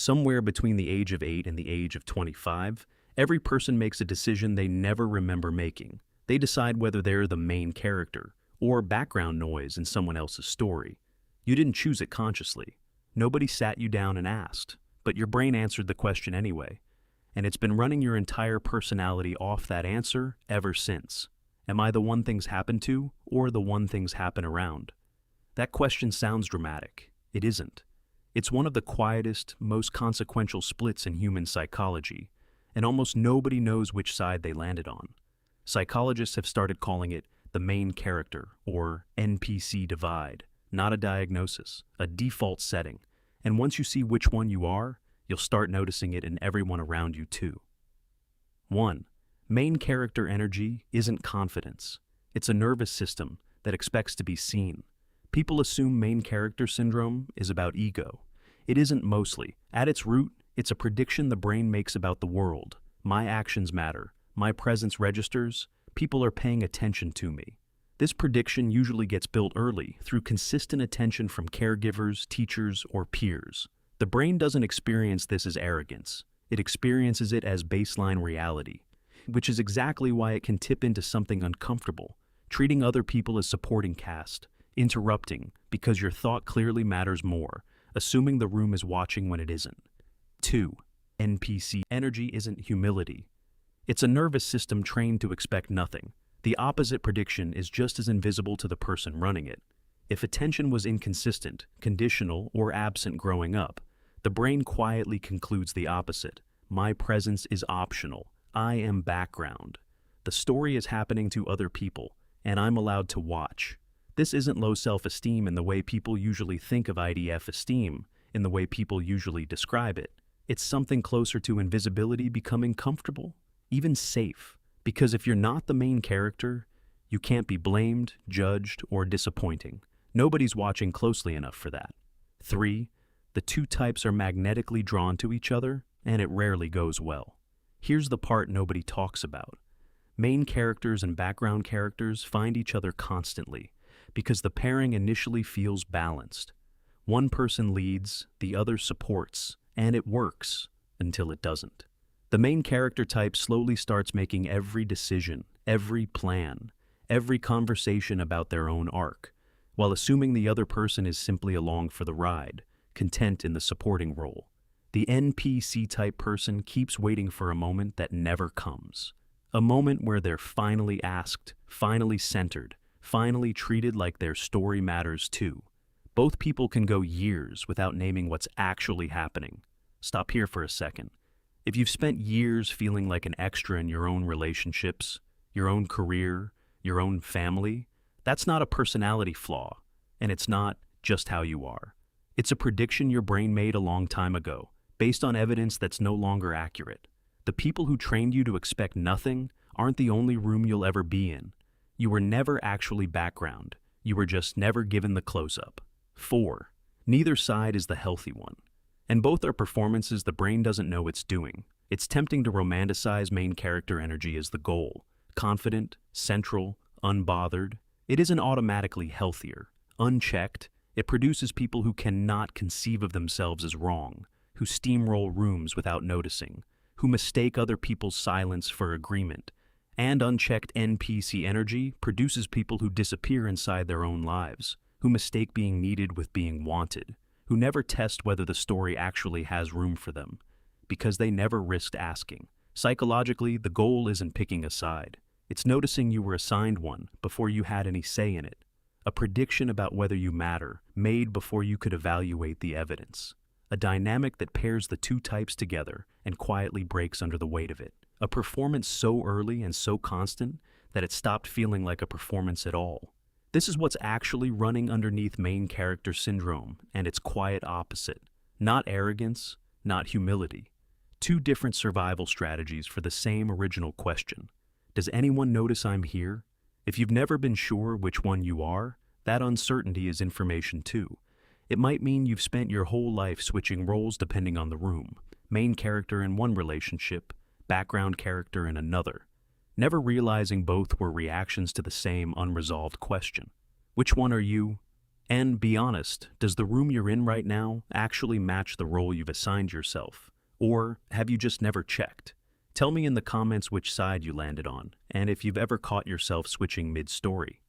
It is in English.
Somewhere between the age of 8 and the age of 25, every person makes a decision they never remember making. They decide whether they're the main character or background noise in someone else's story. You didn't choose it consciously. Nobody sat you down and asked, but your brain answered the question anyway. And it's been running your entire personality off that answer ever since. Am I the one things happen to, or the one things happen around? That question sounds dramatic. It isn't. It's one of the quietest, most consequential splits in human psychology, and almost nobody knows which side they landed on. Psychologists have started calling it the main character, or NPC divide, not a diagnosis, a default setting. And once you see which one you are, you'll start noticing it in everyone around you too. 1. Main character energy isn't confidence. It's a nervous system that expects to be seen. People assume main character syndrome is about ego. It isn't mostly. At its root, it's a prediction the brain makes about the world. My actions matter. My presence registers. People are paying attention to me. This prediction usually gets built early through consistent attention from caregivers, teachers, or peers. The brain doesn't experience this as arrogance. It experiences it as baseline reality, which is exactly why it can tip into something uncomfortable, treating other people as supporting cast, interrupting because your thought clearly matters more, assuming the room is watching when it isn't. 2. NPC energy isn't humility. It's a nervous system trained to expect nothing. The opposite prediction is just as invisible to the person running it. If attention was inconsistent, conditional, or absent growing up, the brain quietly concludes the opposite. My presence is optional. I am background. The story is happening to other people, and I'm allowed to watch. This isn't low self-esteem in the way people usually think of IDF esteem, in the way people usually describe it. It's something closer to invisibility becoming comfortable, even safe. Because if you're not the main character, you can't be blamed, judged, or disappointing. Nobody's watching closely enough for that. 3. The two types are magnetically drawn to each other, and it rarely goes well. Here's the part nobody talks about. Main characters and background characters find each other constantly, because the pairing initially feels balanced. One person leads, the other supports, and it works until it doesn't. The main character type slowly starts making every decision, every plan, every conversation about their own arc, while assuming the other person is simply along for the ride, content in the supporting role. The NPC type person keeps waiting for a moment that never comes. A moment where they're finally asked, finally centered, finally treated like their story matters too. Both people can go years without naming what's actually happening. Stop here for a second. If you've spent years feeling like an extra in your own relationships, your own career, your own family, that's not a personality flaw, and it's not just how you are. It's a prediction your brain made a long time ago, based on evidence that's no longer accurate. The people who trained you to expect nothing aren't the only room you'll ever be in. You were never actually background. You were just never given the close-up. 4. Neither side is the healthy one. And both are performances the brain doesn't know it's doing. It's tempting to romanticize main character energy as the goal. Confident, central, unbothered. It isn't automatically healthier. Unchecked, it produces people who cannot conceive of themselves as wrong, who steamroll rooms without noticing, who mistake other people's silence for agreement. And unchecked NPC energy produces people who disappear inside their own lives, who mistake being needed with being wanted, who never test whether the story actually has room for them, because they never risked asking. Psychologically, the goal isn't picking a side. It's noticing you were assigned one before you had any say in it. A prediction about whether you matter, made before you could evaluate the evidence. A dynamic that pairs the two types together and quietly breaks under the weight of it. A performance so early and so constant that it stopped feeling like a performance at all. This is what's actually running underneath main character syndrome and its quiet opposite. Not arrogance, not humility. Two different survival strategies for the same original question. Does anyone notice I'm here? If you've never been sure which one you are, that uncertainty is information too. It might mean you've spent your whole life switching roles depending on the room. Main character in one relationship, background character in another, never realizing both were reactions to the same unresolved question. Which one are you? And be honest, does the room you're in right now actually match the role you've assigned yourself? Or have you just never checked? Tell me in the comments which side you landed on, and if you've ever caught yourself switching mid-story.